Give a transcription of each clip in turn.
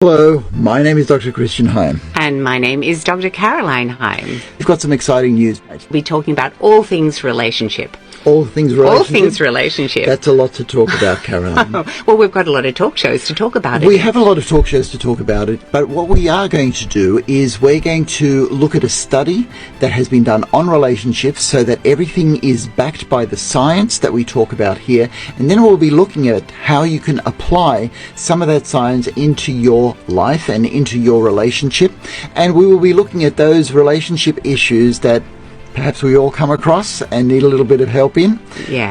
Hello, my name is Dr. Christian Heim. And my name is Dr. Caroline Heim. We've got some exciting news. We'll be talking about all things relationship. All things relationship? All things relationship. That's a lot to talk about, Caroline. Well, we've got a lot of talk shows to talk about it. We have a lot of talk shows to talk about it, but what we are going to do is we're going to look at a study that has been done on relationships so that everything is backed by the science that we talk about here, and then we'll be looking at how you can apply some of that science into your life and into your relationship, and we will be looking at those relationship issues that perhaps we all come across and need a little bit of help in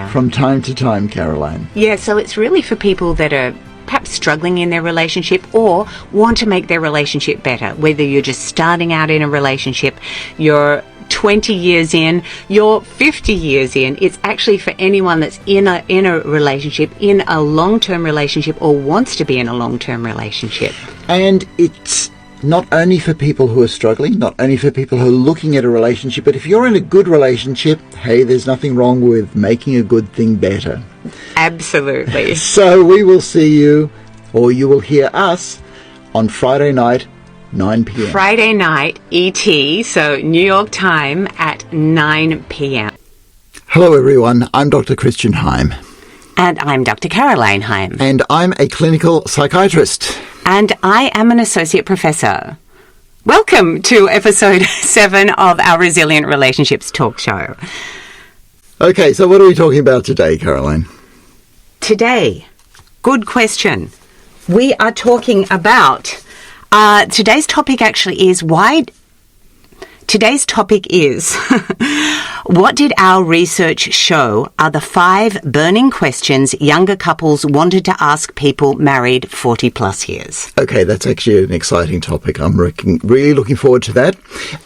from time to time, Caroline. Yeah, so it's really for people that are perhaps struggling in their relationship or want to make their relationship better. Whether you're just starting out in a relationship, you're 20 years in, you're 50 years in. It's actually for anyone that's in a relationship, in a long-term relationship, or wants to be in a long-term relationship. And it's not only for people who are struggling, not only for people who are looking at a relationship, but if you're in a good relationship, hey, there's nothing wrong with making a good thing better. Absolutely. So we will see you, or you will hear us, on Friday night, 9 p.m. Friday night, ET, so New York time at 9 p.m. Hello everyone, I'm Dr. Christian Heim. And I'm Dr. Caroline Heim. And I'm a clinical psychiatrist. And I am an associate professor. Welcome to episode 7 of our Resilient Relationships talk show. Okay, so what are we talking about today, Caroline? Today, good question. We are talking about, today's topic actually is what did our research show are the 5 burning questions younger couples wanted to ask people married 40 plus years? Okay, that's actually an exciting topic. I'm really looking forward to that.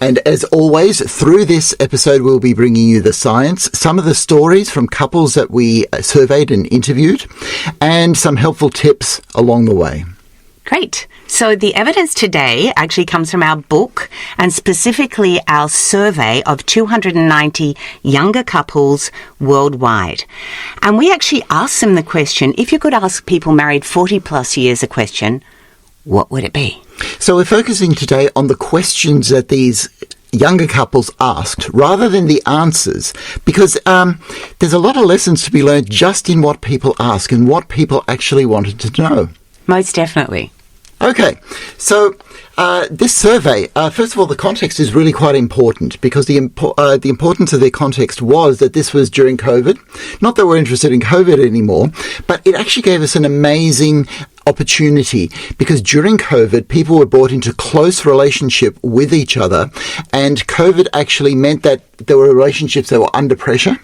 And as always, through this episode, we'll be bringing you the science, some of the stories from couples that we surveyed and interviewed, and some helpful tips along the way. Great. So the evidence today actually comes from our book and specifically our survey of 290 younger couples worldwide. And we actually asked them the question, if you could ask people married 40 plus years a question, what would it be? So we're focusing today on the questions that these younger couples asked rather than the answers, because there's a lot of lessons to be learned just in what people ask and what people actually wanted to know. Most definitely. Okay, so this survey, first of all, the context is really quite important because the importance of their context was that this was during COVID. Not that we're interested in COVID anymore, but it actually gave us an amazing opportunity because during COVID, people were brought into close relationship with each other, and COVID actually meant that there were relationships that were under pressure,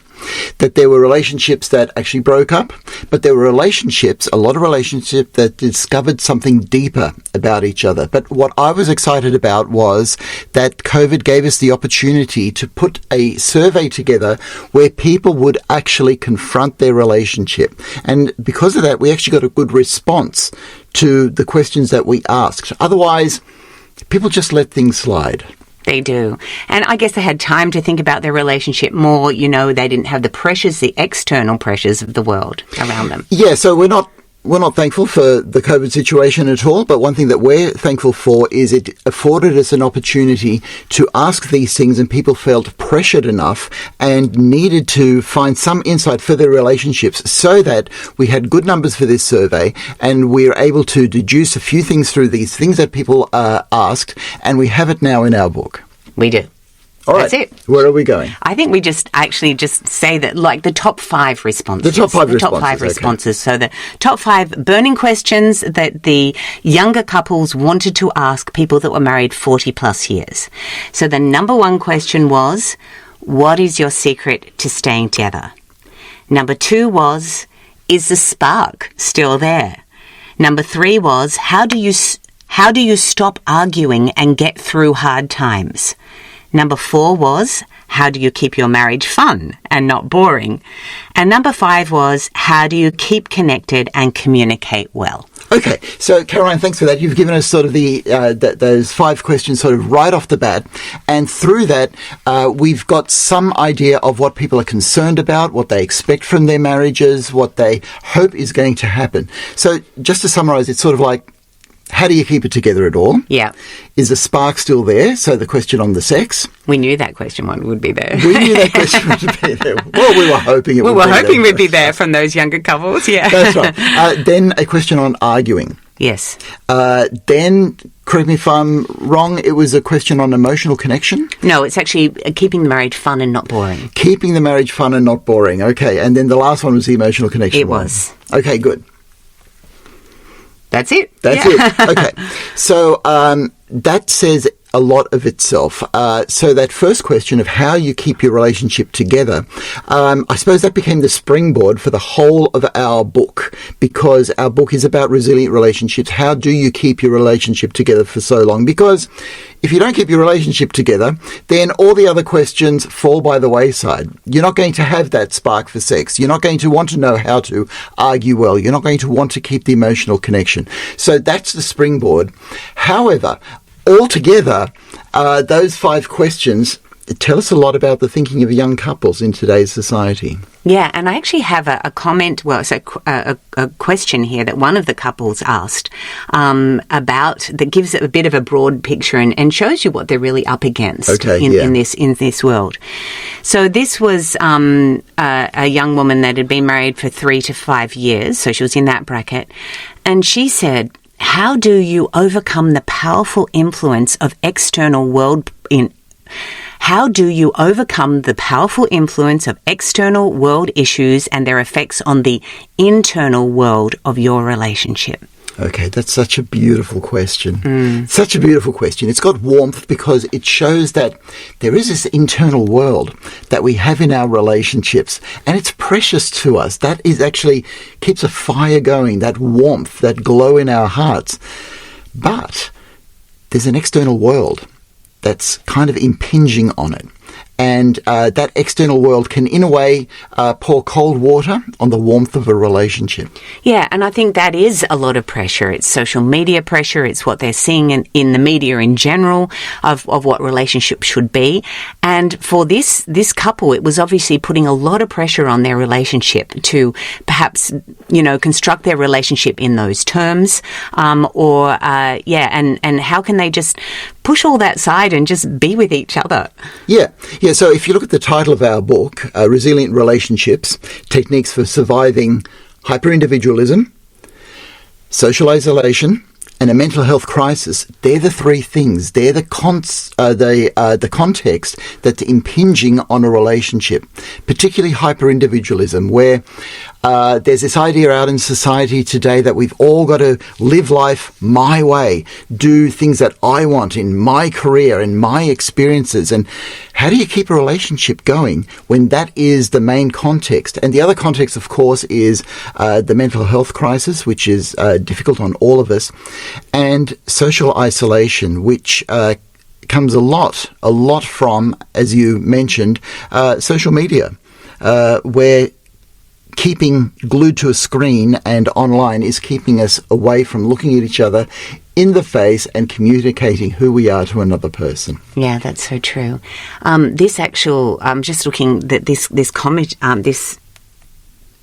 that there were relationships that actually broke up, but there were relationships, a lot of relationships that discovered something deeper about each other. But what I was excited about was that COVID gave us the opportunity to put a survey together where people would actually confront their relationship. And because of that, we actually got a good response to the questions that we asked. Otherwise, people just let things slide. They do. And I guess they had time to think about their relationship more. You know, they didn't have the pressures, the external pressures of the world around them. Yeah, so we're not thankful for the COVID situation at all, but one thing that we're thankful for is it afforded us an opportunity to ask these things, and people felt pressured enough and needed to find some insight for their relationships so that we had good numbers for this survey, and we were able to deduce a few things through these things that people asked, and we have it now in our book. We do. All right. That's it. Where are we going? I think we just say that, like, the top 5 responses. The top 5 responses. Top 5 responses. Okay. So the top 5 burning questions that the younger couples wanted to ask people that were married 40 plus years. So the number 1 question was, what is your secret to staying together? Number 2 was, is the spark still there? Number 3 was, how do you stop arguing and get through hard times? Number 4 was, how do you keep your marriage fun and not boring? And number 5 was, how do you keep connected and communicate well? Okay, so Caroline, thanks for that. You've given us sort of those 5 questions sort of right off the bat, and through that, we've got some idea of what people are concerned about, what they expect from their marriages, what they hope is going to happen. So just to summarize, it's sort of like how do you keep it together at all? Yeah. Is the spark still there? So the question on the sex. We knew that question one would be there. We knew that question would be there. Well, we were hoping it would be there. We were hoping we'd be there from those younger couples, yeah. That's right. Then a question on arguing. Yes. Then, correct me if I'm wrong, it was a question on emotional connection? No, it's actually keeping the marriage fun and not boring. Keeping the marriage fun and not boring. Okay. And then the last one was the emotional connection. It was. Okay, good. That's it. That's it. Okay. So that says a lot of itself. So that first question of how you keep your relationship together, I suppose that became the springboard for the whole of our book, because our book is about resilient relationships. How do you keep your relationship together for so long? Because if you don't keep your relationship together, then all the other questions fall by the wayside. You're not going to have that spark for sex. You're not going to want to know how to argue well. You're not going to want to keep the emotional connection. So that's the springboard. However, altogether, those 5 questions tell us a lot about the thinking of young couples in today's society. Yeah, and I actually have a comment, well, so a question here that one of the couples asked about, that gives it a bit of a broad picture and shows you what they're really up against in this world. So this was a young woman that had been married for 3 to 5 years, so she was in that bracket, and she said, how do you overcome the powerful influence of external world issues and their effects on the internal world of your relationship? Okay, that's such a beautiful question. Such a beautiful question. It's got warmth because it shows that there is this internal world that we have in our relationships, and it's precious to us. That is actually keeps a fire going, that warmth, that glow in our hearts. But there's an external world that's kind of impinging on it. And that external world can, in a way, pour cold water on the warmth of a relationship. Yeah, and I think that is a lot of pressure. It's social media pressure. It's what they're seeing in the media in general of what relationships should be. And for this couple, it was obviously putting a lot of pressure on their relationship to perhaps, construct their relationship in those terms. And how can they just push all that aside and just be with each other? Yeah. So if you look at the title of our book, Resilient Relationships, Techniques for Surviving Hyperindividualism, Social Isolation, and a Mental Health Crisis, they're the 3 things. They're the context that's impinging on a relationship, particularly hyperindividualism, where there's this idea out in society today that we've all got to live life my way, do things that I want in my career and my experiences. And how do you keep a relationship going when that is the main context? And the other context, of course, is the mental health crisis, which is difficult on all of us, and social isolation, which comes a lot from, as you mentioned, social media, where keeping glued to a screen and online is keeping us away from looking at each other in the face and communicating who we are to another person. Yeah, that's so true. I'm just looking that this comment,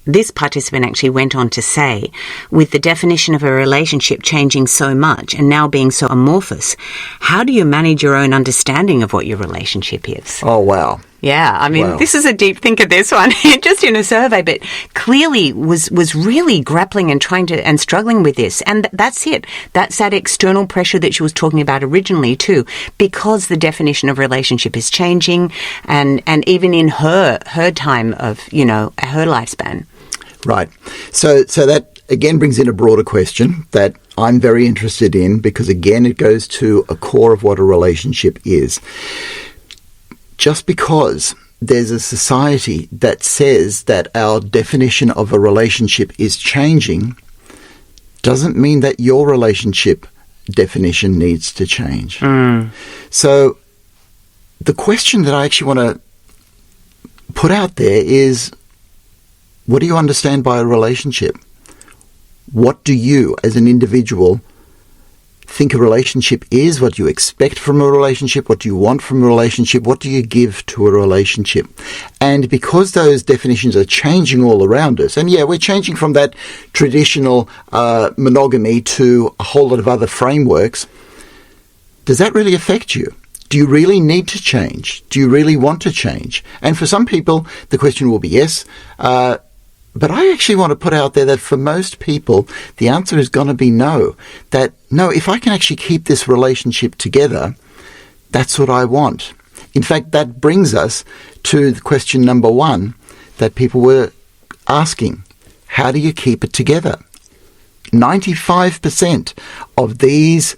this participant actually went on to say, with the definition of a relationship changing so much and now being so amorphous, how do you manage your own understanding of what your relationship is? Oh, wow. Yeah, I mean, This is a deep thinker, this one, just in a survey, but clearly was really grappling and and struggling with this. And that's it. That's that external pressure that she was talking about originally too, because the definition of relationship is changing and even in her time of, her lifespan. Right. So that again brings in a broader question that I'm very interested in, because again, it goes to a core of what a relationship is. Just because there's a society that says that our definition of a relationship is changing doesn't mean that your relationship definition needs to change. So the question that I actually want to put out there is, what do you understand by a relationship? What do you, as an individual, think a relationship is, what you expect from a relationship, what you want from a relationship, what do you give to a relationship. And because those definitions are changing all around us, and we're changing from that traditional monogamy to a whole lot of other frameworks, does that really affect you? Do you really need to change? Do you really want to change? And for some people, the question will be yes. But I actually want to put out there that for most people, the answer is going to be no. That, no, if I can actually keep this relationship together, that's what I want. In fact, that brings us to the question number one that people were asking. How do you keep it together? 95% of these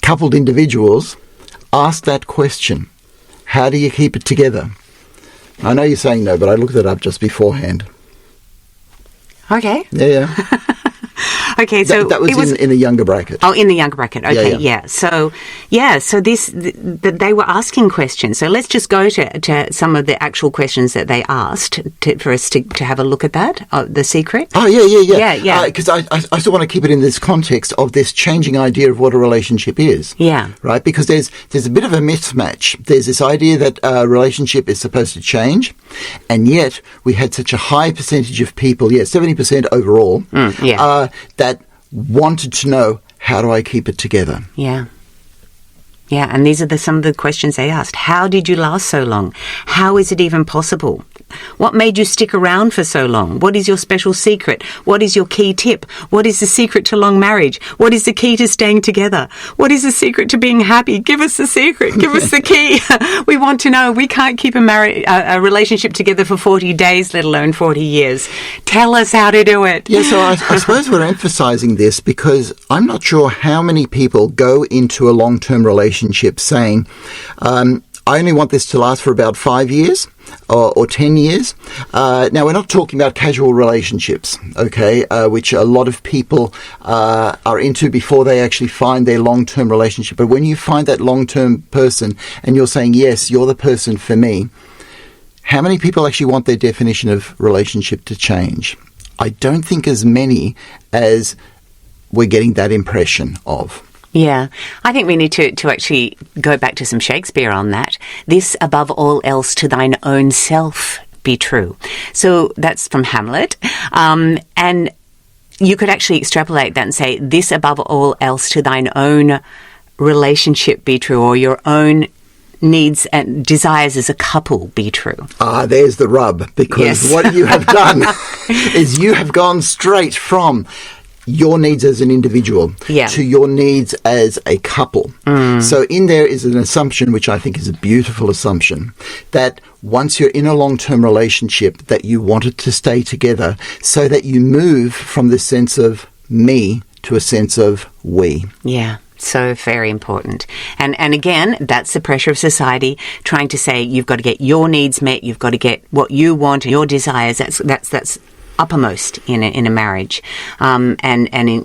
coupled individuals ask that question. How do you keep it together? I know you're saying no, but I looked it up just beforehand. Okay. Yeah. Okay, so that was in the younger bracket. Oh, in the younger bracket. Okay, Yeah. So they were asking questions. So let's just go to some of the actual questions that they asked for us to have a look at that, the secret. Oh, yeah. Yeah. Because I still want to keep it in this context of this changing idea of what a relationship is. Yeah. Right? Because there's a bit of a mismatch. There's this idea that a relationship is supposed to change, and yet we had such a high percentage of people, 70% overall, that wanted to know, how do I keep it together? Yeah. Yeah, and these are some of the questions they asked. How did you last so long? How is it even possible? What made you stick around for so long? What is your special secret? What is your key tip? What is the secret to long marriage? What is the key to staying together? What is the secret to being happy? Give us the secret. Give us the key. We want to know. We can't keep a relationship together for 40 days, let alone 40 years. Tell us how to do it. Yeah, so I suppose we're emphasizing this because I'm not sure how many people go into a long-term relationship saying, I only want this to last for about 5 years or 10 years. Now, we're not talking about casual relationships, okay, which a lot of people are into before they actually find their long-term relationship. But when you find that long-term person and you're saying, yes, you're the person for me, how many people actually want their definition of relationship to change? I don't think as many as we're getting that impression of. Yeah, I think we need to actually go back to some Shakespeare on that. This above all else to thine own self be true. So that's from Hamlet. And you could actually extrapolate that and say, this above all else to thine own relationship be true, or your own needs and desires as a couple be true. There's the rub, because what you have done is you have gone straight from your needs as an individual to your needs as a couple. So in there is an assumption, which I think is a beautiful assumption, that once you're in a long-term relationship, that you want it to stay together so that you move from the sense of me to a sense of we. Yeah. So very important. And again, that's the pressure of society trying to say you've got to get your needs met, you've got to get what you want and your desires. That's uppermost in a marriage. And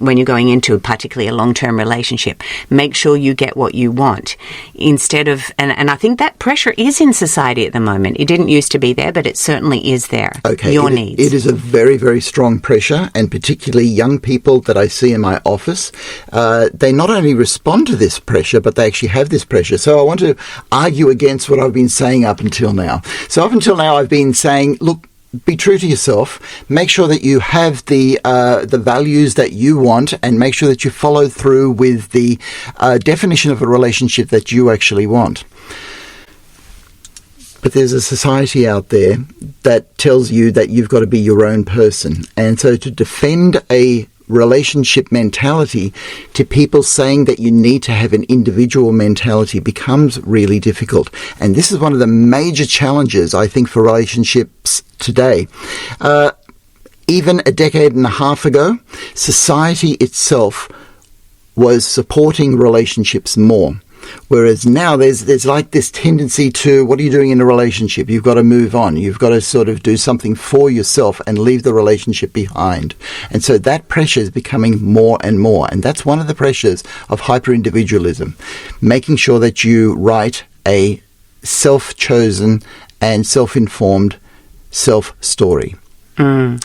when you're going into particularly a long-term relationship, make sure you get what you want instead of, and I think that pressure is in society at the moment. It didn't used to be there, but it certainly is there. Okay. Your needs. It is a very, very strong pressure, and particularly young people that I see in my office, they not only respond to this pressure, but they actually have this pressure. So I want to argue against what I've been saying up until now. So up until now, I've been saying, look, be true to yourself. Make sure that you have the values that you want, and make sure that you follow through with the definition of a relationship that you actually want. But there's a society out there that tells you that you've got to be your own person. And so to defend a relationship mentality to people saying that you need to have an individual mentality becomes really difficult. And this is one of the major challenges, I think, for relationships today. Even a decade and a half ago, society itself was supporting relationships more. Whereas now there's like this tendency to, what are you doing in a relationship? You've got to move on. You've got to sort of do something for yourself and leave the relationship behind. And so that pressure is becoming more and more. And that's one of the pressures of hyper-individualism, making sure that you write a self-chosen and self-informed self-story.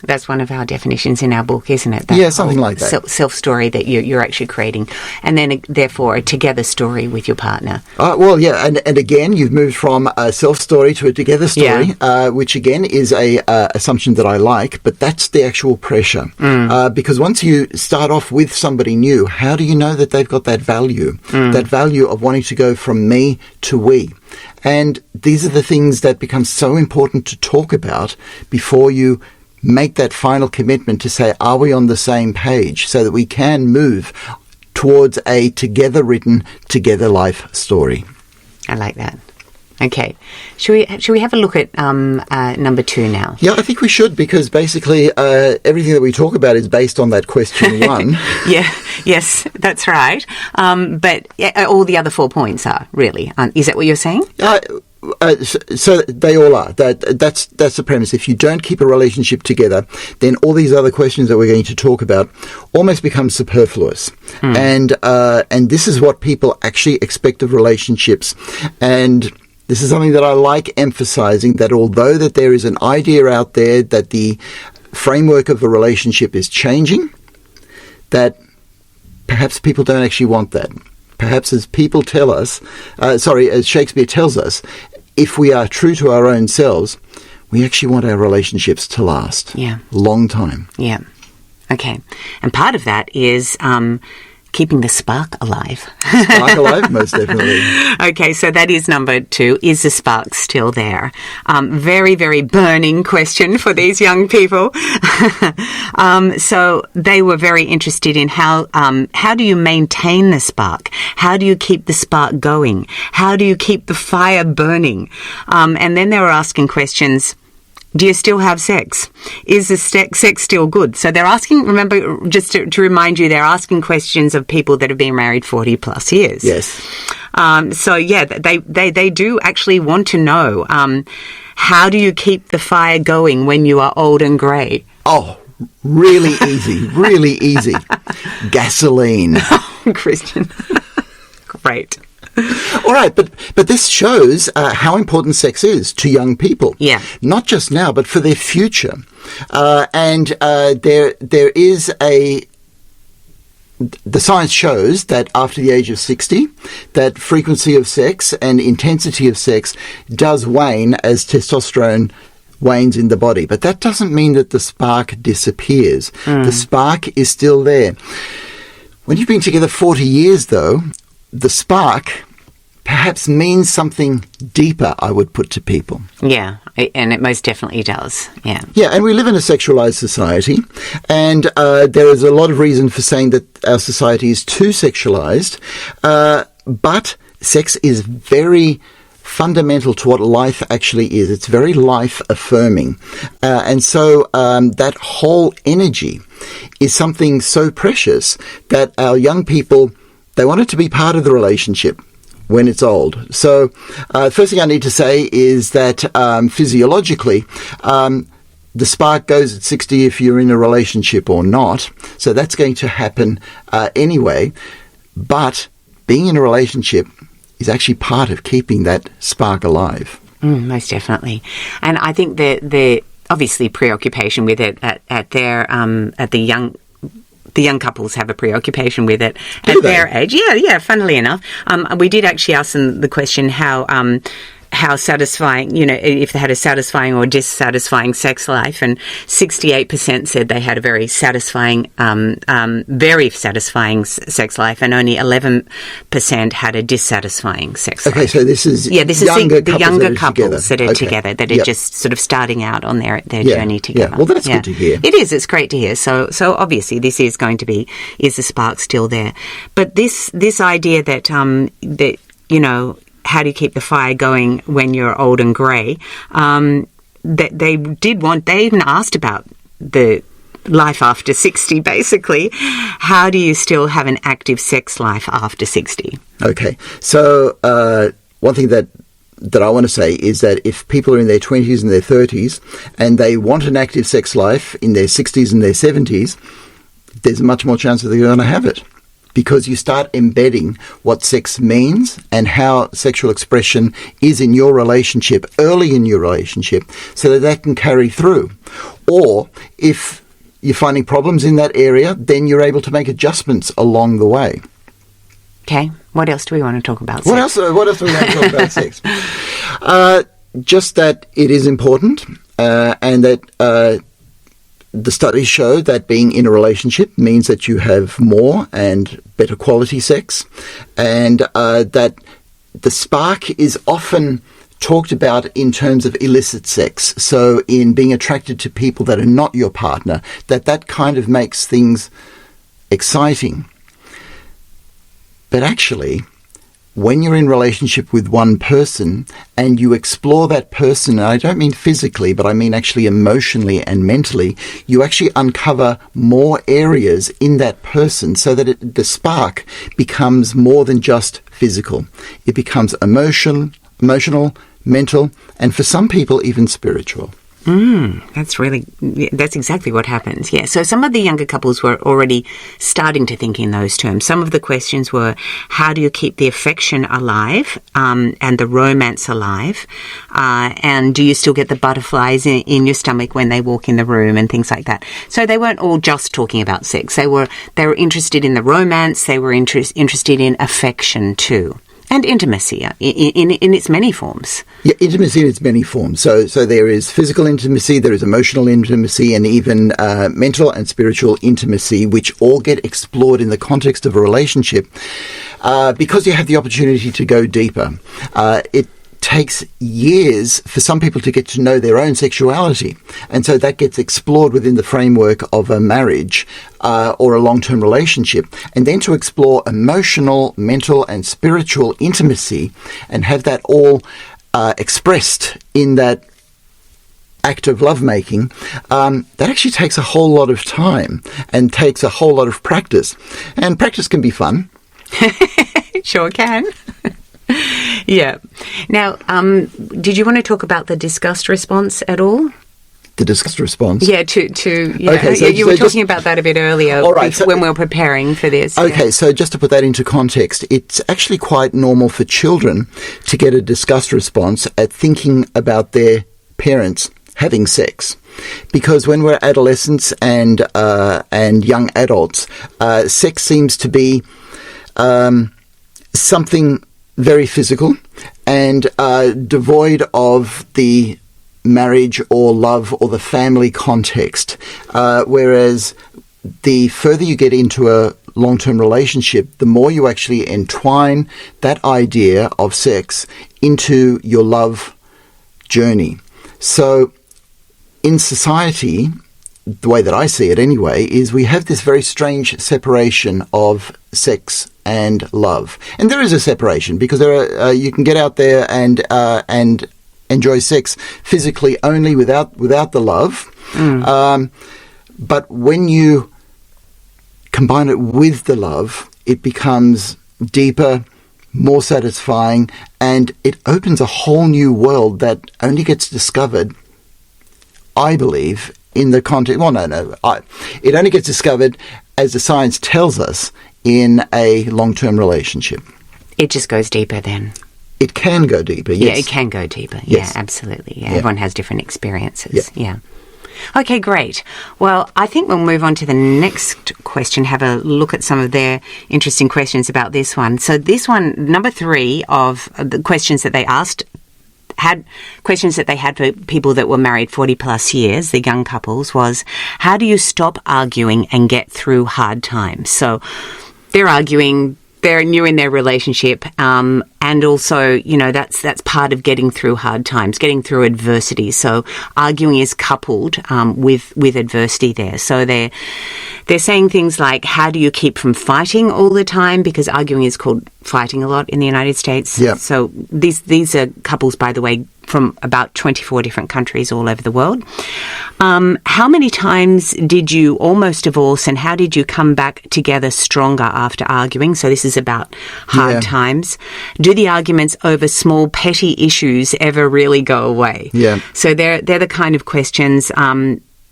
That's one of our definitions in our book, isn't it? That Yeah, something like that. Self-story that you're actually creating. And then, therefore, a together story with your partner. Well, yeah, and again, you've moved from a self-story to a together story, which again is a assumption that I like, but that's the actual pressure. Because once you start off with somebody new, how do you know that they've got that value? That value of wanting to go from me to we. And these are the things that become so important to talk about before you make that final commitment to say, are we on the same page, so that we can move towards a together written, together life story. I like that. Okay. Should we have a look at number 2 now? Yeah, I think we should, because basically everything that we talk about is based on that question 1. Yes, that's right. But all the other 4 points are, really. Is that what you're saying? So they all are. That's the premise. If you don't keep a relationship together, then all these other questions that we're going to talk about almost become superfluous. And this is what people actually expect of relationships. And this is something that I like emphasizing, that although that there is an idea out there that the framework of a relationship is changing, that perhaps people don't actually want that. Perhaps as people tell us, as Shakespeare tells us, if we are true to our own selves, we actually want our relationships to last. Yeah. Long time. Yeah. Okay. And part of that is keeping the spark alive. Spark alive, most definitely. Okay, so that is number 2. Is the spark still there? Very, very burning question for these young people. So they were very interested in how do you maintain the spark? How do you keep the spark going? How do you keep the fire burning? And then they were asking questions. Do you still have sex? Is the sex still good? So they're asking, remember, just to remind you, they're asking questions of people that have been married 40 plus years. Yes. So, yeah, they do actually want to know, how do you keep the fire going when you are old and grey? Oh, really easy, really easy. Gasoline. Christian. Great. All right, but this shows how important sex is to young people. Yeah. Not just now, but for their future. And there is the science shows that after the age of 60, that frequency of sex and intensity of sex does wane as testosterone wanes in the body. But that doesn't mean that the spark disappears. The spark is still there. When you've been together 40 years, though, the spark perhaps means something deeper, I would put to people. Yeah, and it most definitely does, yeah. Yeah, and we live in a sexualized society, and there is a lot of reason for saying that our society is too sexualized, but sex is very fundamental to what life actually is. It's very life-affirming. And so that whole energy is something so precious that our young people, they want it to be part of the relationship when it's old. So first thing I need to say is that physiologically, the spark goes at 60 if you're in a relationship or not. So that's going to happen anyway. But being in a relationship is actually part of keeping that spark alive. Most definitely. And I think the obviously preoccupation with it at the young couples have a preoccupation with it at their age. Yeah, funnily enough. We did actually ask them the question how satisfying, if they had a satisfying or dissatisfying sex life, and 68% said they had a very satisfying sex life, and only 11% had a dissatisfying sex life. Okay, so this is the younger couples that are together, that are just sort of starting out on their journey together. Yeah, well, that's good to hear. It is. It's great to hear. So obviously this is going to be, is the spark still there? But this idea that how do you keep the fire going when you're old and grey? That they even asked about the life after 60, basically. How do you still have an active sex life after 60? Okay, so one thing that I want to say is that if people are in their 20s and their 30s and they want an active sex life in their 60s and their 70s, there's much more chance that they're going to have it. because you start embedding what sex means and how sexual expression is in your relationship early in your relationship so that that can carry through. Or if you're finding problems in that area, then you're able to make adjustments along the way. Okay. What else do we want to talk about? What else do we want to talk about sex? Just that it is important and that the studies show that being in a relationship means that you have more and better quality sex, and that the spark is often talked about in terms of illicit sex. So in being attracted to people that are not your partner, that kind of makes things exciting. But actually, when you're in relationship with one person and you explore that person, and I don't mean physically, but I mean actually emotionally and mentally, you actually uncover more areas in that person so that the spark becomes more than just physical. It becomes emotional, mental, and for some people, even spiritual. That's exactly what happens. Yeah. So some of the younger couples were already starting to think in those terms. Some of the questions were, how do you keep the affection alive and the romance alive? And do you still get the butterflies in your stomach when they walk in the room and things like that? So they weren't all just talking about sex. They were interested in the romance. They were interested in affection too. And intimacy in its many forms. Yeah, intimacy in its many forms. So there is physical intimacy, there is emotional intimacy, and even mental and spiritual intimacy, which all get explored in the context of a relationship because you have the opportunity to go deeper. It takes years for some people to get to know their own sexuality. And so that gets explored within the framework of a marriage or a long-term relationship. And then to explore emotional, mental, and spiritual intimacy and have that all expressed in that act of lovemaking, that actually takes a whole lot of time and takes a whole lot of practice. And practice can be fun. Sure can. Yeah. Now, did you want to talk about the disgust response at all? The disgust response? Yeah, okay, so you were talking about that a bit earlier when we were preparing for this. Okay, so just to put that into context, it's actually quite normal for children to get a disgust response at thinking about their parents having sex. Because when we're adolescents and young adults, sex seems to be something very physical and devoid of the marriage or love or the family context. Whereas the further you get into a long-term relationship, the more you actually entwine that idea of sex into your love journey. So in society, the way that I see it anyway, is we have this very strange separation of sex and love. And there is a separation because there are, you can get out there and enjoy sex physically only without the love. But when you combine it with the love, it becomes deeper, more satisfying, and it opens a whole new world that only gets discovered, I believe, in the context... it only gets discovered, as the science tells us, in a long-term relationship. It just goes deeper then. It can go deeper, yes. Yeah, it can go deeper. Yes. Yeah, absolutely. Yeah. Everyone has different experiences. Yeah. Okay, great. Well, I think we'll move on to the next question, have a look at some of their interesting questions about this one. So this one, number 3 of the questions that they asked, had questions that they had for people that were married 40 plus years, the young couples, was how do you stop arguing and get through hard times? So they're arguing, they're new in their relationship, and also, that's part of getting through hard times, getting through adversity. So arguing is coupled with adversity there. So they're saying things like, how do you keep from fighting all the time? Because arguing is called fighting a lot in the United States. Yeah. So these are couples, by the way, from about 24 different countries all over the world. How many times did you almost divorce, and how did you come back together stronger after arguing? So this is about hard times. Do the arguments over small petty issues ever really go away? Yeah. So they're the kind of questions.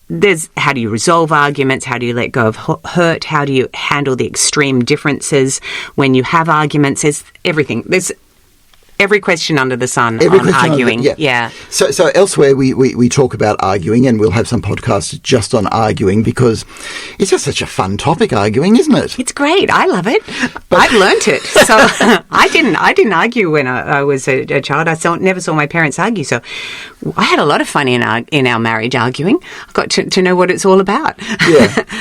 there's how do you resolve arguments? How do you let go of hurt? How do you handle the extreme differences when you have arguments? There's everything. There's every question under the sun on arguing. Yeah. So elsewhere we talk about arguing, and we'll have some podcasts just on arguing because it's just such a fun topic, arguing, isn't it? It's great. I love it. I've learnt it. So I didn't argue when I was a child. Never saw my parents argue. So I had a lot of fun in our marriage arguing. I got to know what it's all about.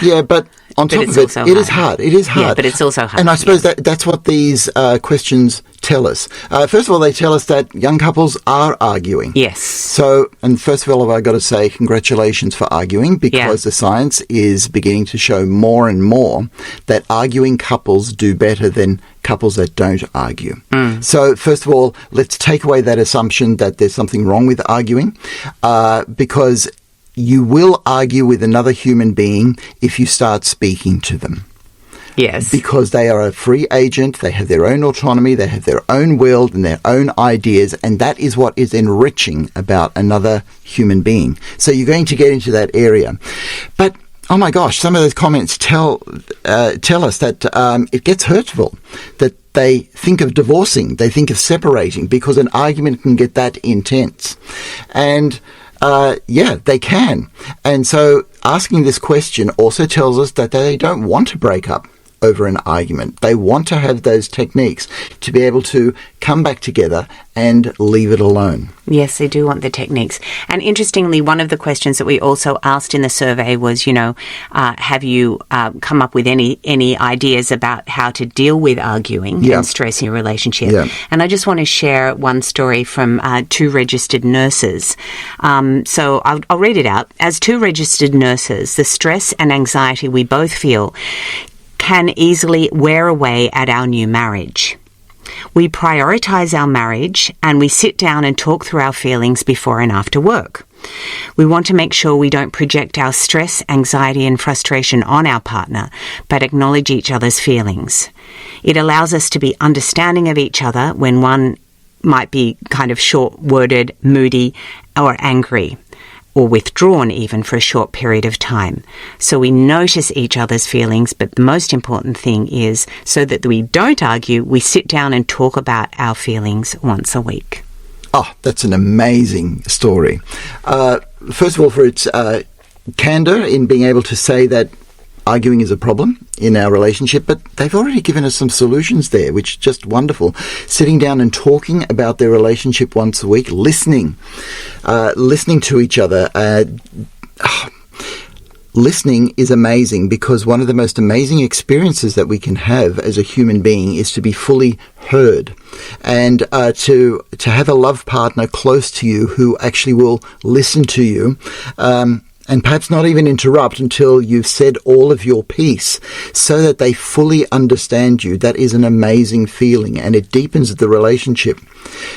Yeah, but on top of it, it is hard. It is hard. Yeah, but it's also hard. And I suppose that's what these questions tell us. First of all, they tell us that young couples are arguing. Yes. So, and first of all, I've got to say congratulations for arguing, because the science is beginning to show more and more that arguing couples do better than couples that don't argue. So, first of all, let's take away that assumption that there's something wrong with arguing, because you will argue with another human being if you start speaking to them. Yes. Because they are a free agent, they have their own autonomy, they have their own will and their own ideas, and that is what is enriching about another human being. So you're going to get into that area. But, oh my gosh, some of those comments tell us that it gets hurtful, that they think of divorcing, they think of separating, because an argument can get that intense. And they can. And so asking this question also tells us that they don't want to break up over an argument. They want to have those techniques to be able to come back together and leave it alone. Yes, they do want the techniques. And interestingly, one of the questions that we also asked in the survey was, have you come up with any ideas about how to deal with arguing and stress in your relationship? Yeah. And I just want to share one story from 2 registered nurses. So I'll read it out. As 2 registered nurses, the stress and anxiety we both feel can easily wear away at our new marriage. We prioritise our marriage and we sit down and talk through our feelings before and after work. We want to make sure we don't project our stress, anxiety and frustration on our partner, but acknowledge each other's feelings. It allows us to be understanding of each other when one might be kind of short-worded, moody or angry, or withdrawn even for a short period of time. So we notice each other's feelings, but the most important thing is so that we don't argue, we sit down and talk about our feelings once a week. Oh, that's an amazing story. First of all, for its candor in being able to say that arguing is a problem in our relationship, but they've already given us some solutions there, which is just wonderful. Sitting down and talking about their relationship once a week, listening to each other. Listening is amazing, because one of the most amazing experiences that we can have as a human being is to be fully heard, and to have a love partner close to you who actually will listen to you, and perhaps not even interrupt until you've said all of your piece, so that they fully understand you. That is an amazing feeling, and it deepens the relationship.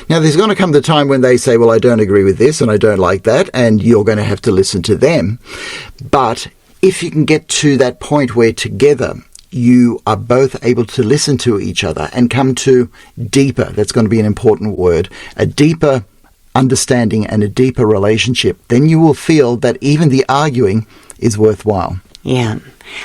Now, there's going to come the time when they say, well, I don't agree with this and I don't like that, and you're going to have to listen to them. But if you can get to that point where together you are both able to listen to each other and come to deeper, that's going to be an important word, a deeper understanding and a deeper relationship, then you will feel that even the arguing is worthwhile. Yeah.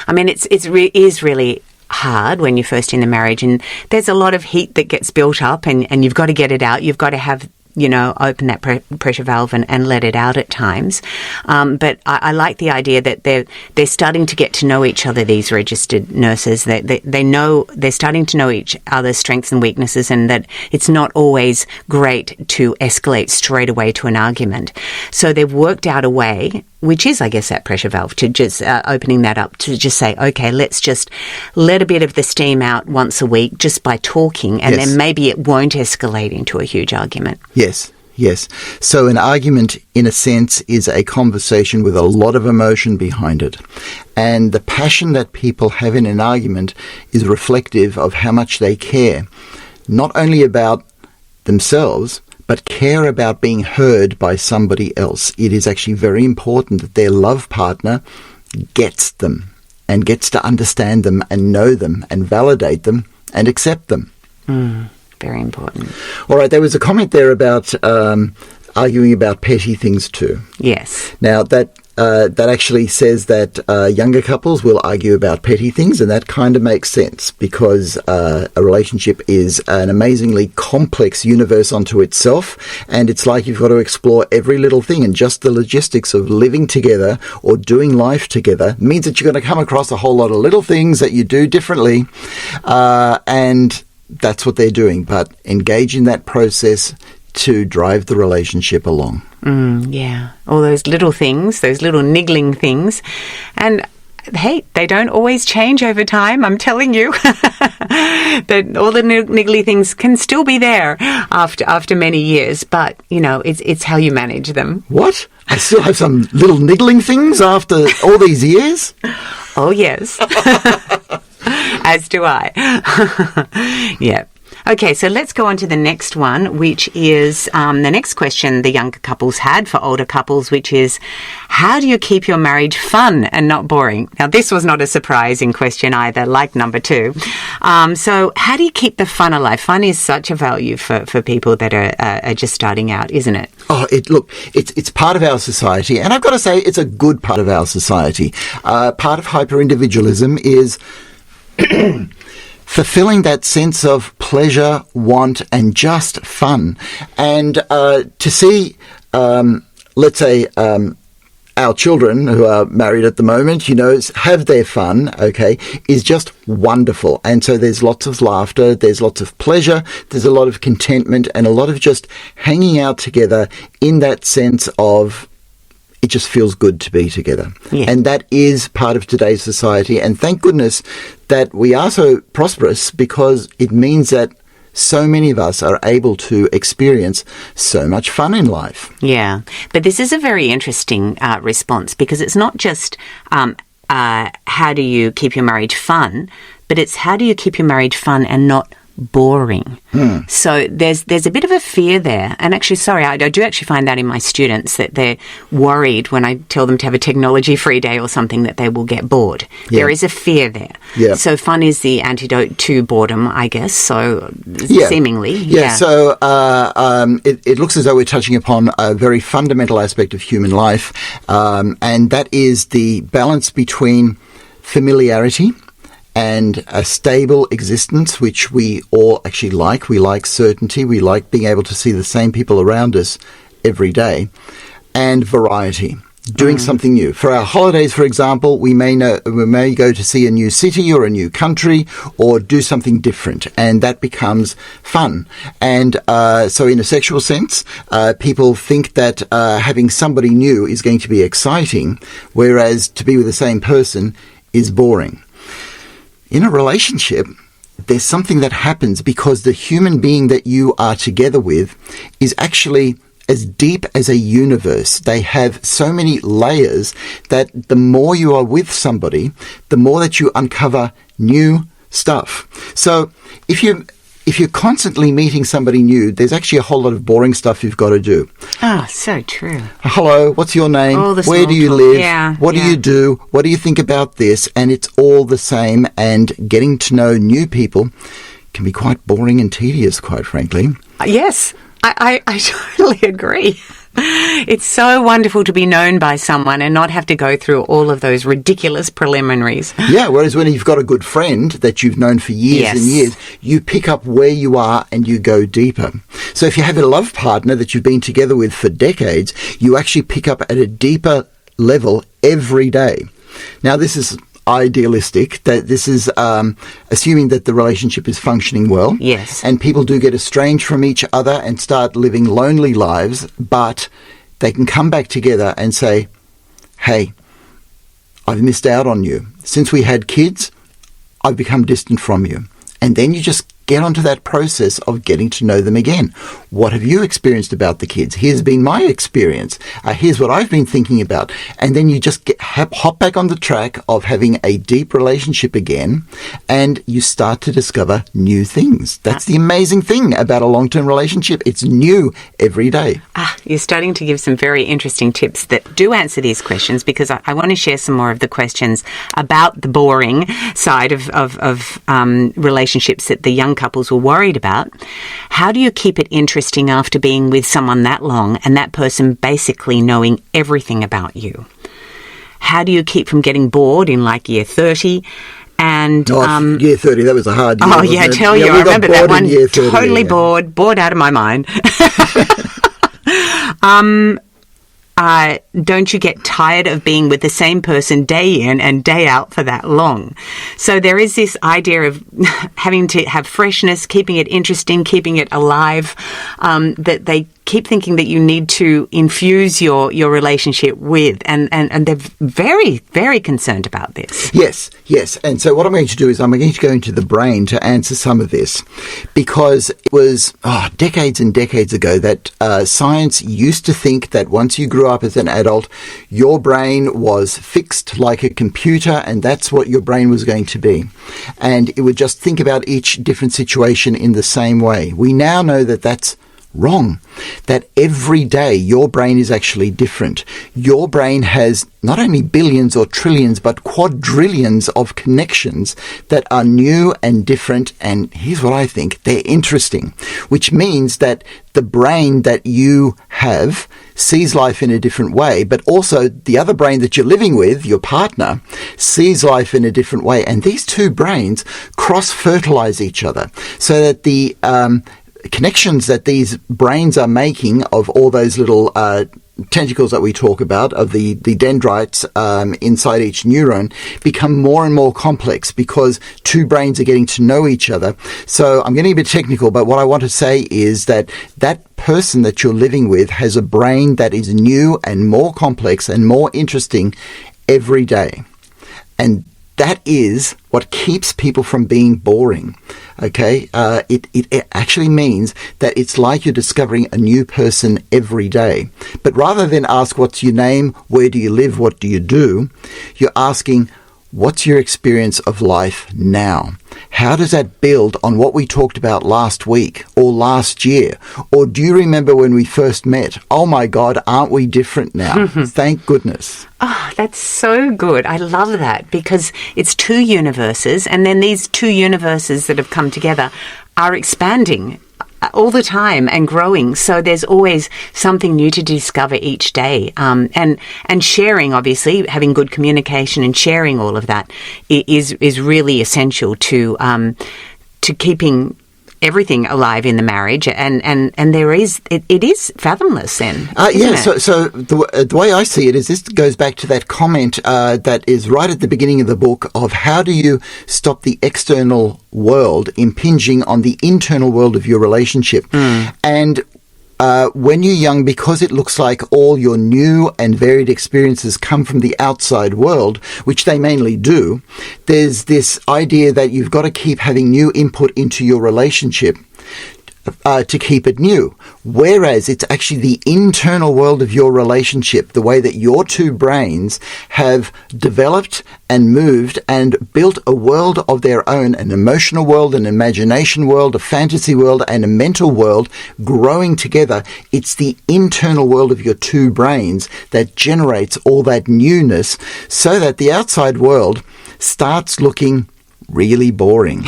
I mean, it is really hard when you're first in the marriage, and there's a lot of heat that gets built up, and you've got to get it out. You've got to have, open that pressure valve and let it out at times. But I like the idea that they're starting to get to know each other, these registered nurses. They know, they're starting to know each other's strengths and weaknesses, and that it's not always great to escalate straight away to an argument. So they've worked out a way, which is, I guess, that pressure valve, to just opening that up, to just say, okay, let's just let a bit of the steam out once a week just by talking, and then maybe it won't escalate into a huge argument. Yes. So an argument, in a sense, is a conversation with a lot of emotion behind it. And the passion that people have in an argument is reflective of how much they care, not only about themselves, but care about being heard by somebody else. It is actually very important that their love partner gets them and gets to understand them and know them and validate them and accept them. Very important. All right, there was a comment there about arguing about petty things too. Yes. Now, that that actually says that younger couples will argue about petty things, and that kind of makes sense because a relationship is an amazingly complex universe unto itself, and it's like you've got to explore every little thing, and just the logistics of living together or doing life together means that you're going to come across a whole lot of little things that you do differently, and that's what they're doing. But engage in that process to drive the relationship along. Yeah, all those little things, those little niggling things. And hey, they don't always change over time, I'm telling you. That all the niggly things can still be there after many years, but, you know, it's how you manage them. What? I still have some little niggling things after all these years? Oh, yes. As do I. Yeah. Okay, so let's go on to the next one, which is the next question the younger couples had for older couples, which is, how do you keep your marriage fun and not boring? Now, this was not a surprising question either, like number 2. So how do you keep the fun alive? Fun is such a value for people that are just starting out, isn't it? Oh, it's part of our society, and I've got to say it's a good part of our society. Part of hyper-individualism is fulfilling that sense of pleasure, want, and just fun. And to see, let's say, our children who are married at the moment, you know, have their fun, okay, is just wonderful. And so there's lots of laughter, there's lots of pleasure, there's a lot of contentment, and a lot of just hanging out together in that sense of it just feels good to be together. Yeah. And that is part of today's society. And thank goodness that we are so prosperous, because it means that so many of us are able to experience so much fun in life. Yeah. But this is a very interesting response, because it's not just how do you keep your marriage fun, but it's how do you keep your marriage fun and not boring. So there's a bit of a fear there. And actually, sorry, I do actually find that in my students, that they're worried when I tell them to have a technology-free day or something that they will get bored. Yeah. There is a fear there. Yeah. So fun is the antidote to boredom, I guess. So seemingly. Yeah. So it looks as though we're touching upon a very fundamental aspect of human life, and that is the balance between familiarity and a stable existence, which we all actually like. We like certainty. We like being able to see the same people around us every day. And variety, doing something new. For our holidays, for example, we may go to see a new city or a new country or do something different, and that becomes fun. And so in a sexual sense, people think that having somebody new is going to be exciting, whereas to be with the same person is boring. In a relationship, there's something that happens because the human being that you are together with is actually as deep as a universe. They have so many layers that the more you are with somebody, the more that you uncover new stuff. So if you're constantly meeting somebody new, there's actually a whole lot of boring stuff you've got to do. Oh, so true. Hello, what's your name? Where do you live? Yeah, what do you do? What do you think about this? And it's all the same, and getting to know new people can be quite boring and tedious, quite frankly. Yes, I totally agree. It's so wonderful to be known by someone and not have to go through all of those ridiculous preliminaries. Yeah, whereas when you've got a good friend that you've known for years and years, you pick up where you are and you go deeper. So if you have a love partner that you've been together with for decades, you actually pick up at a deeper level every day. Now, this is idealistic, that this is assuming that the relationship is functioning well. Yes. And people do get estranged from each other and start living lonely lives, but they can come back together and say, hey, I've missed out on you. Since we had kids, I've become distant from you. And then you just get onto that process of getting to know them again. What have you experienced about the kids? Here's been my experience. Here's what I've been thinking about. And then you just hop back on the track of having a deep relationship again, and you start to discover new things. That's the amazing thing about a long-term relationship. It's new every day. You're starting to give some very interesting tips that do answer these questions, because I want to share some more of the questions about the boring side of relationships that the young couples were worried about. How do you keep it interesting after being with someone that long and that person basically knowing everything about you? how do you keep from getting bored in like year 30? And year 30, that was a hard year. Oh, yeah, I tell you, I remember that one. Totally bored out of my mind. Don't you get tired of being with the same person day in and day out for that long? So there is this idea of having to have freshness, keeping it interesting, keeping it alive, that they keep thinking that you need to infuse your relationship with, and they're very, very concerned about this. Yes. And so what I'm going to do is I'm going to go into the brain to answer some of this, because it was decades and decades ago that science used to think that once you grew up as an adult, your brain was fixed like a computer, and that's what your brain was going to be. And it would just think about each different situation in the same way. We now know that that's wrong, that every day your brain is actually different. Your brain has not only billions or trillions, but quadrillions of connections that are new and different. And here's what I think, they're interesting, which means that the brain that you have sees life in a different way, but also the other brain that you're living with, your partner, sees life in a different way. And these two brains cross-fertilize each other so that the connections that these brains are making of all those little tentacles that we talk about, of the dendrites inside each neuron, become more and more complex because two brains are getting to know each other. So I'm getting a bit technical, but what I want to say is that person that you're living with has a brain that is new and more complex and more interesting every day. And that is what keeps people from being boring, okay? It actually means that it's like you're discovering a new person every day. But rather than ask, what's your name, where do you live, what do you do, you're asking, what's your experience of life now? How does that build on what we talked about last week or last year? Or do you remember when we first met? Oh my God, aren't we different now? Thank goodness. Oh, that's so good. I love that, because it's two universes, and then these two universes that have come together are expanding all the time and growing. So there's always something new to discover each day. And sharing, obviously, having good communication and sharing all of that is really essential to keeping everything alive in the marriage, and there is it is fathomless then. So the way I see it is this goes back to that comment that is right at the beginning of the book of how do you stop the external world impinging on the internal world of your relationship. And when you're young, because it looks like all your new and varied experiences come from the outside world, which they mainly do, there's this idea that you've got to keep having new input into your relationship to keep it new. Whereas it's actually the internal world of your relationship, the way that your two brains have developed and moved and built a world of their own, an emotional world, an imagination world, a fantasy world, and a mental world growing together. It's the internal world of your two brains that generates all that newness so that the outside world starts looking really boring.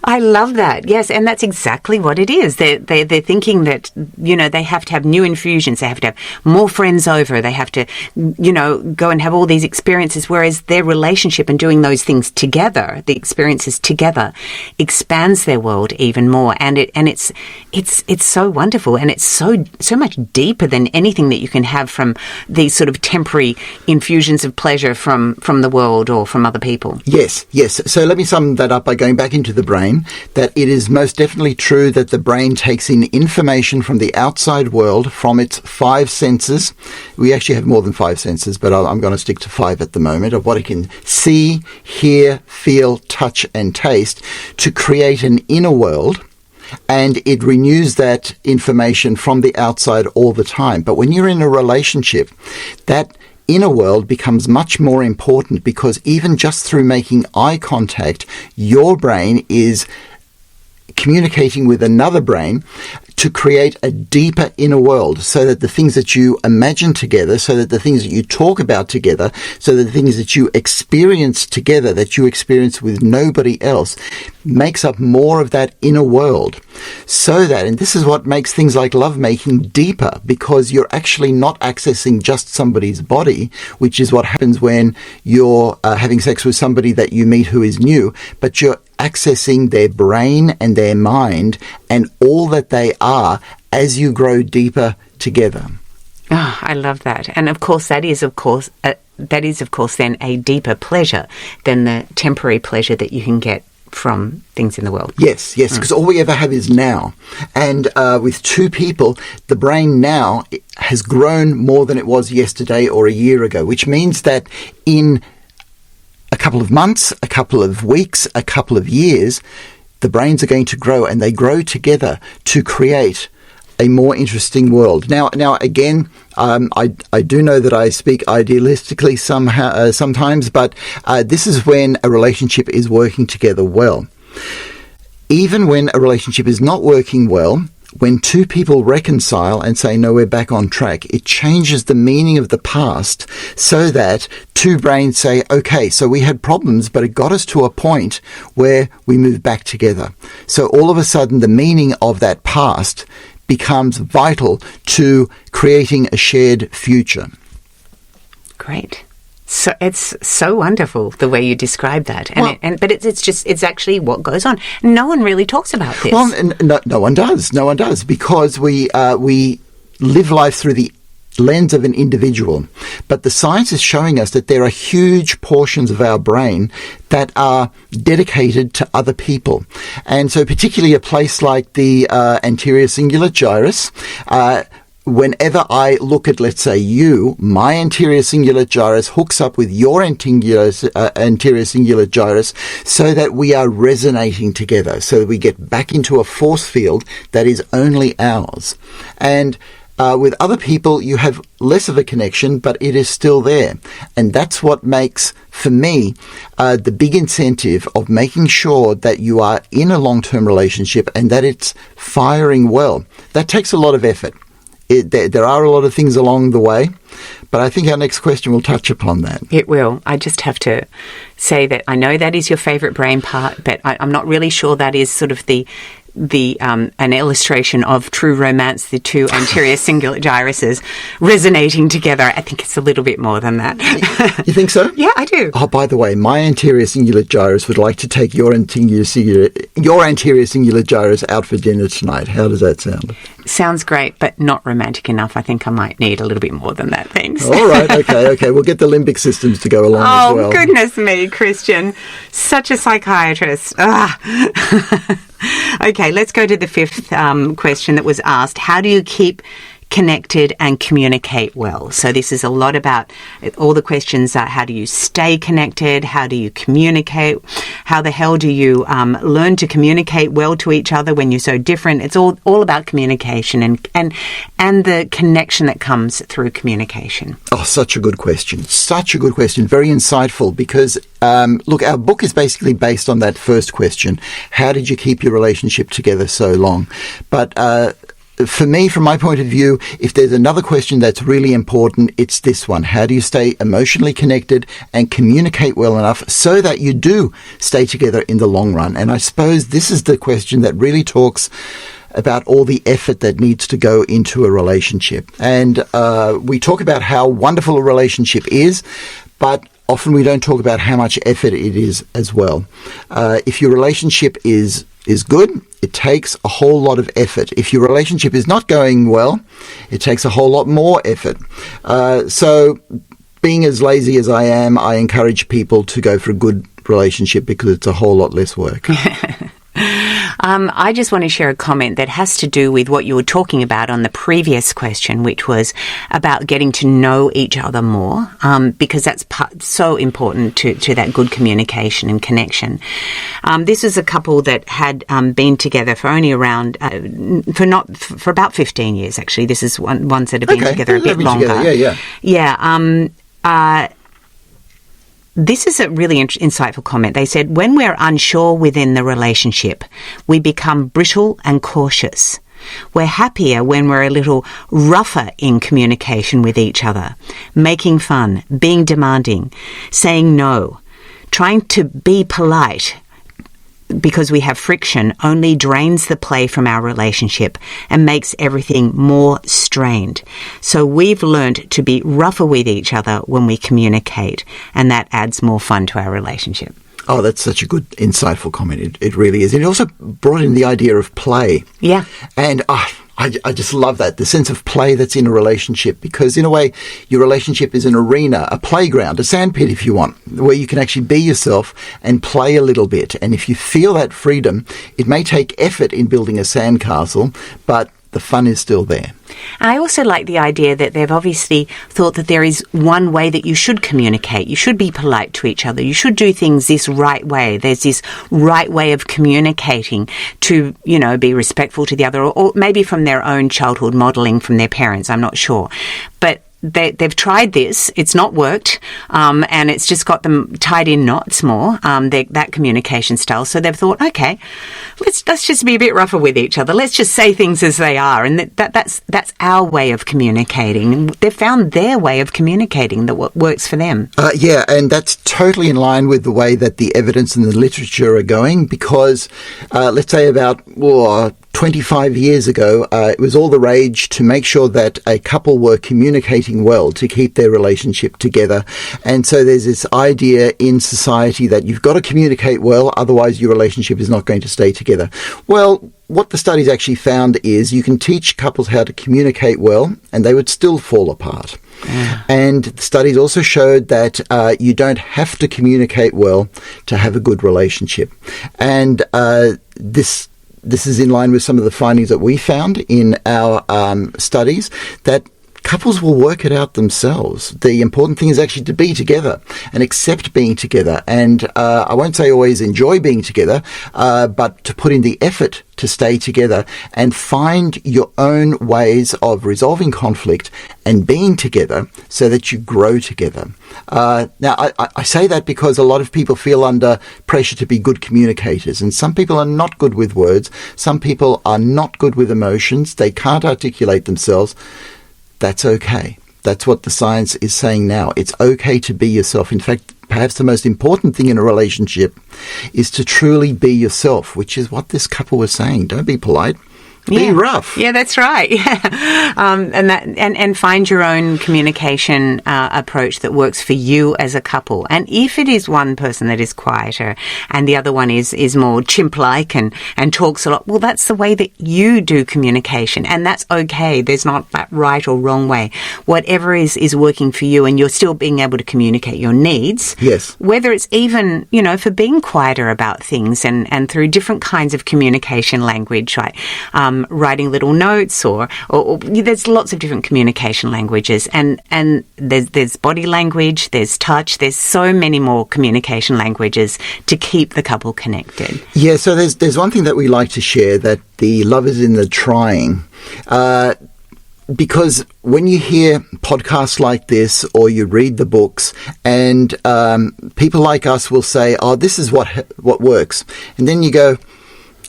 I love that. Yes, and that's exactly what it is. They're thinking that, they have to have new infusions. They have to have more friends over. They have to, go and have all these experiences, whereas their relationship and doing those things together, the experiences together, expands their world even more. And it's so wonderful, and it's so much deeper than anything that you can have from these sort of temporary infusions of pleasure from the world or from other people. Yes. So let me sum that up by going back into the brain, that it is most definitely true that the brain takes in information from the outside world, from its five senses. We actually have more than five senses, but I'm going to stick to five at the moment, of what it can see, hear, feel, touch, and taste, to create an inner world. And it renews that information from the outside all the time. But when you're in a relationship, that inner world becomes much more important, because even just through making eye contact, your brain is communicating with another brain to create a deeper inner world, so that the things that you imagine together, so that the things that you talk about together, so that the things that you experience together, that you experience with nobody else, makes up more of that inner world. So that, and this is what makes things like lovemaking deeper, because you're actually not accessing just somebody's body, which is what happens when you're having sex with somebody that you meet who is new, but you're accessing their brain and their mind and all that they are as you grow deeper together. Oh, I love that. And of course, that is of course then a deeper pleasure than the temporary pleasure that you can get from things in the world. Yes, because all we ever have is now. And with two people, the brain now has grown more than it was yesterday or a year ago, which means that in a couple of months, a couple of weeks, a couple of years, the brains are going to grow, and they grow together to create a more interesting world. Now again, I do know that I speak idealistically sometimes, but this is when a relationship is working together well. Even when a relationship is not working well, when two people reconcile and say, no, we're back on track, it changes the meaning of the past, so that two brains say, okay, so we had problems, but it got us to a point where we moved back together. So all of a sudden, the meaning of that past becomes vital to creating a shared future. Great. So it's so wonderful the way you describe that, but it's actually what goes on. No one really talks about this. Well, no one does, because we live life through the lens of an individual. But the science is showing us that there are huge portions of our brain that are dedicated to other people. And so particularly a place like the anterior cingulate gyrus, whenever I look at, let's say, you, my anterior cingulate gyrus hooks up with your anterior cingulate gyrus, so that we are resonating together, so that we get back into a force field that is only ours. And with other people, you have less of a connection, but it is still there. And that's what makes, for me, the big incentive of making sure that you are in a long-term relationship and that it's firing well. That takes a lot of effort. There are a lot of things along the way, but I think our next question will touch upon that. It will. I just have to say that I know that is your favourite brain part, but I'm not really sure that is sort of an illustration of true romance, the two anterior cingulate gyruses resonating together. I think it's a little bit more than that. You think so? Yeah, I do. Oh, by the way, my anterior cingulate gyrus would like to take your anterior cingulate gyrus out for dinner tonight. How does that sound? Sounds great, but not romantic enough. I think I might need a little bit more than that, thanks. All right, okay. We'll get the limbic systems to go along as well. Oh, goodness me, Christian. Such a psychiatrist. Okay, let's go to the fifth question that was asked. How do you keep connected and communicate well? So this is a lot about, all the questions are, how do you stay connected? How do you communicate? How the hell do you learn to communicate well to each other when you're so different? It's all about communication and the connection that comes through communication. Oh, such a good question. Very insightful, because look, our book is basically based on that first question. How did you keep your relationship together so long? But for me, from my point of view, if there's another question that's really important, it's this one. How do you stay emotionally connected and communicate well enough so that you do stay together in the long run? And I suppose this is the question that really talks about all the effort that needs to go into a relationship. And we talk about how wonderful a relationship is, but often we don't talk about how much effort it is as well. If your relationship is good, it takes a whole lot of effort. If your relationship is not going well, it takes a whole lot more effort. So being as lazy as I am, I encourage people to go for a good relationship because it's a whole lot less work. I just want to share a comment that has to do with what you were talking about on the previous question, which was about getting to know each other more, because that's so important to that good communication and connection. This is a couple that had been together for only around for about 15 years. Actually, this is ones that have been together a bit longer. Together. Yeah. This is a really insightful comment. They said, when we're unsure within the relationship, we become brittle and cautious. We're happier when we're a little rougher in communication with each other, making fun, being demanding, saying no, trying to be polite. Because we have friction, only drains the play from our relationship and makes everything more strained. So we've learned to be rougher with each other when we communicate, and that adds more fun to our relationship. Oh, that's such a good, insightful comment. It really is. And it also brought in the idea of play. Yeah. And I just love that, the sense of play that's in a relationship, because in a way, your relationship is an arena, a playground, a sandpit if you want, where you can actually be yourself and play a little bit. And if you feel that freedom, it may take effort in building a sandcastle, but the fun is still there. I also like the idea that they've obviously thought that there is one way that you should communicate. You should be polite to each other. You should do things this right way. There's this right way of communicating to, be respectful to the other, or maybe from their own childhood modelling from their parents. I'm not sure. But they've tried this. It's not worked, and it's just got them tied in knots more, that communication style. So they've thought, okay, let's just be a bit rougher with each other. Let's just say things as they are, and that's our way of communicating. And they've found their way of communicating that works for them. Yeah, and that's totally in line with the way that the evidence and the literature are going, because let's say about 25 years ago, it was all the rage to make sure that a couple were communicating well to keep their relationship together. And so there's this idea in society that you've got to communicate well, otherwise your relationship is not going to stay together. Well, what the studies actually found is you can teach couples how to communicate well and they would still fall apart. Yeah. And the studies also showed that you don't have to communicate well to have a good relationship. And this is in line with some of the findings that we found in our studies, that couples will work it out themselves. The important thing is actually to be together and accept being together. And I won't say always enjoy being together, but to put in the effort to stay together and find your own ways of resolving conflict and being together so that you grow together. Now, I say that because a lot of people feel under pressure to be good communicators, and some people are not good with words. Some people are not good with emotions. They can't articulate themselves. That's okay. That's what the science is saying now. It's okay to be yourself. In fact, perhaps the most important thing in a relationship is to truly be yourself, which is what this couple was saying. Don't be polite. Be rough. Yeah, that's right. Yeah, and find your own communication approach that works for you as a couple. And if it is one person that is quieter and the other one is more chimp-like and talks a lot, well, that's the way that you do communication, and that's okay. There's not that right or wrong way. Whatever is working for you, and you're still being able to communicate your needs. Yes. Whether it's even, for being quieter about things and through different kinds of communication language, right? Writing little notes or there's lots of different communication languages, and there's body language, there's touch, there's so many more communication languages to keep the couple connected. Yeah, so there's one thing that we like to share, that the love is in the trying. Because when you hear podcasts like this or you read the books, and people like us will say, oh, this is what works. And then you go,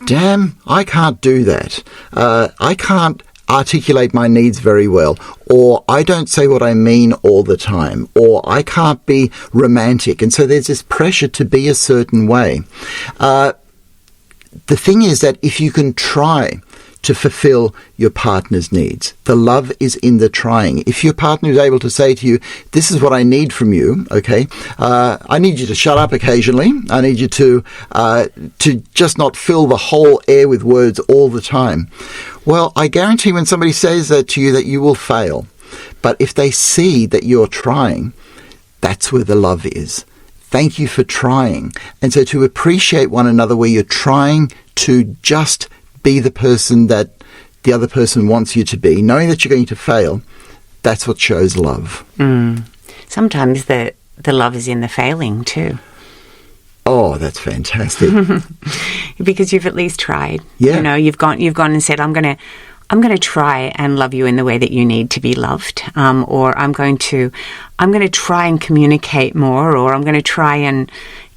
damn, I can't do that. I can't articulate my needs very well, or I don't say what I mean all the time, or I can't be romantic. And so there's this pressure to be a certain way. The thing is that if you can try to fulfill your partner's needs, the love is in the trying. If your partner is able to say to you, this is what I need from you, okay, I need you to shut up occasionally, I need you to just not fill the whole air with words all the time. Well, I guarantee when somebody says that to you that you will fail. But if they see that you're trying, that's where the love is. Thank you for trying. And so to appreciate one another where you're trying to just be the person that the other person wants you to be, knowing that you're going to fail, that's what shows love. Sometimes the love is in the failing too. Oh, that's fantastic. Because you've at least tried. Yeah. You've gone and said, I'm going I'm going to try and love you in the way that you need to be loved, or I'm going to try and communicate more, or I'm going to try and,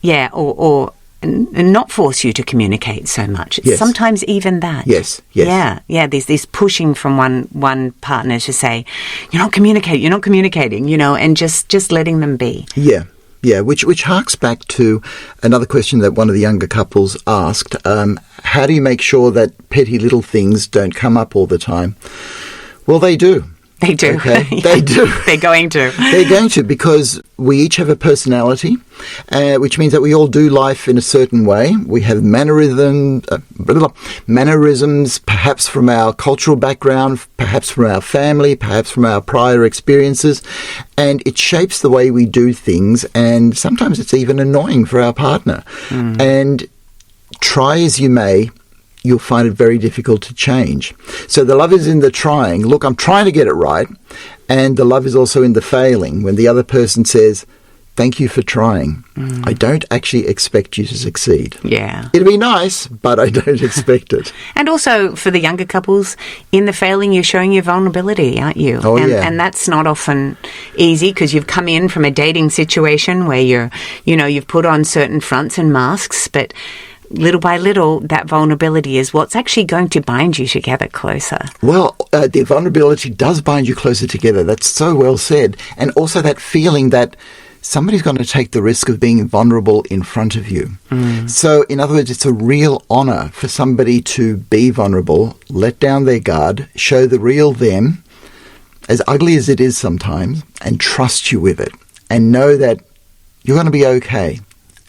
and not force you to communicate so much. Yes. Sometimes even that. Yes. Yeah. There's this pushing from one partner to say, you're not communicating, and just letting them be. Yeah, which harks back to another question that one of the younger couples asked. How do you make sure that petty little things don't come up all the time? Well, they do. They do. Okay? Yeah. They do. They're going to. They're going to, because we each have a personality, which means that we all do life in a certain way. We have mannerisms, perhaps from our cultural background, perhaps from our family, perhaps from our prior experiences, and it shapes the way we do things, and sometimes it's even annoying for our partner. And try as you may, you'll find it very difficult to change. So the love is in the trying. Look, I'm trying to get it right. And the love is also in the failing, when the other person says, thank you for trying. I don't actually expect you to succeed. Yeah. It'd be nice, but I don't expect it. And also for the younger couples, in the failing, you're showing your vulnerability, aren't you? Oh, and, yeah. And that's not often easy, because you've come in from a dating situation where you've put on certain fronts and masks, but little by little, that vulnerability is what's actually going to bind you together closer. Well, the vulnerability does bind you closer together. That's so well said. And also that feeling that somebody's going to take the risk of being vulnerable in front of you. So, in other words, it's a real honour for somebody to be vulnerable, let down their guard, show the real them, as ugly as it is sometimes, and trust you with it. And know that you're going to be okay.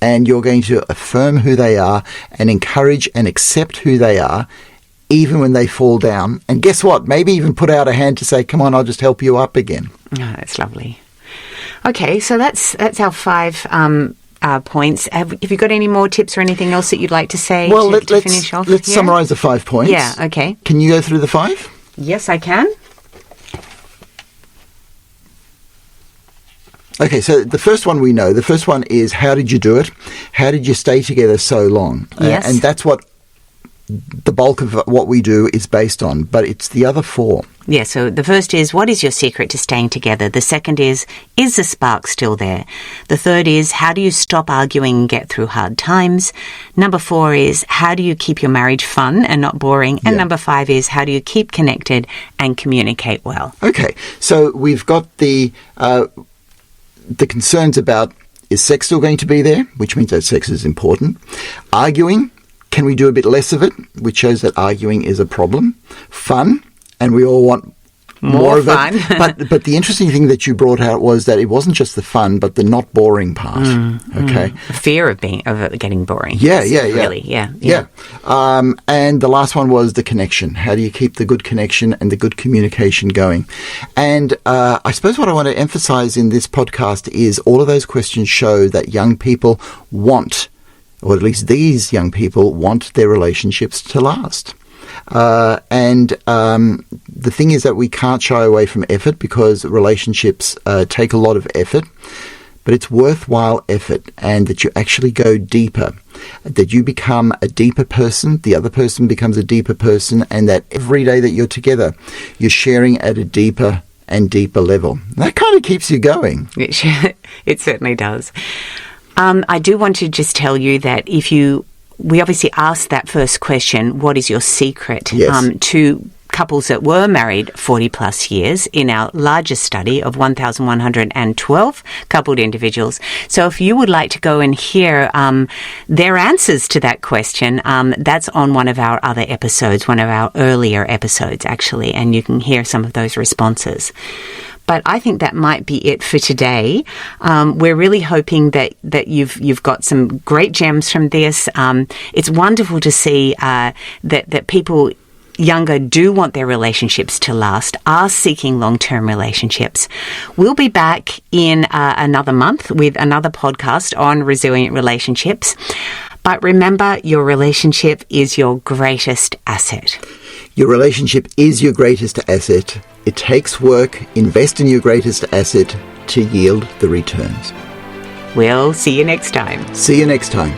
And you're going to affirm who they are and encourage and accept who they are, even when they fall down. And guess what? Maybe even put out a hand to say, come on, I'll just help you up again. Oh, that's lovely. Okay, so that's our 5 points. Have you got any more tips or anything else that you'd like to say to finish off? Let's summarise the 5 points. Yeah, okay. Can you go through the 5? Yes, I can. Okay, so the first one we know. The first one is, how did you do it? How did you stay together so long? Yes. And that's what the bulk of what we do is based on, but it's the other 4. Yeah, so the first is, what is your secret to staying together? The second is the spark still there? The third is, how do you stop arguing and get through hard times? Number 4 is, how do you keep your marriage fun and not boring? And number 5 is, how do you keep connected and communicate well? Okay, so we've got the concerns about, is sex still going to be there? Which means that sex is important. Arguing, can we do a bit less of it? Which shows that arguing is a problem. Fun, and we all want more of fun. It. But the interesting thing that you brought out was that it wasn't just the fun, but the not boring part. Okay, Fear of it getting boring. Yeah. Really, yeah. And the last one was the connection. How do you keep the good connection and the good communication going? And I suppose what I want to emphasize in this podcast is all of those questions show that young people want, or at least these young people want, their relationships to last. And the thing is that we can't shy away from effort, because relationships take a lot of effort, but it's worthwhile effort, and that you actually go deeper, that you become a deeper person, the other person becomes a deeper person, and that every day that you're together, you're sharing at a deeper and deeper level. That kind of keeps you going. It certainly does. I do want to just tell you that we obviously asked that first question, what is your secret, Yes. to couples that were married 40 plus years in our largest study of 1,112 coupled individuals. So if you would like to go and hear their answers to that question, that's on one of our other episodes, one of our earlier episodes, actually, and you can hear some of those responses. But I think that might be it for today. We're really hoping that you've got some great gems from this. It's wonderful to see that people younger do want their relationships to last, are seeking long-term relationships. We'll be back in another month with another podcast on resilient relationships. But remember, your relationship is your greatest asset. Your relationship is your greatest asset. It takes work. Invest in your greatest asset to yield the returns. We'll see you next time. See you next time.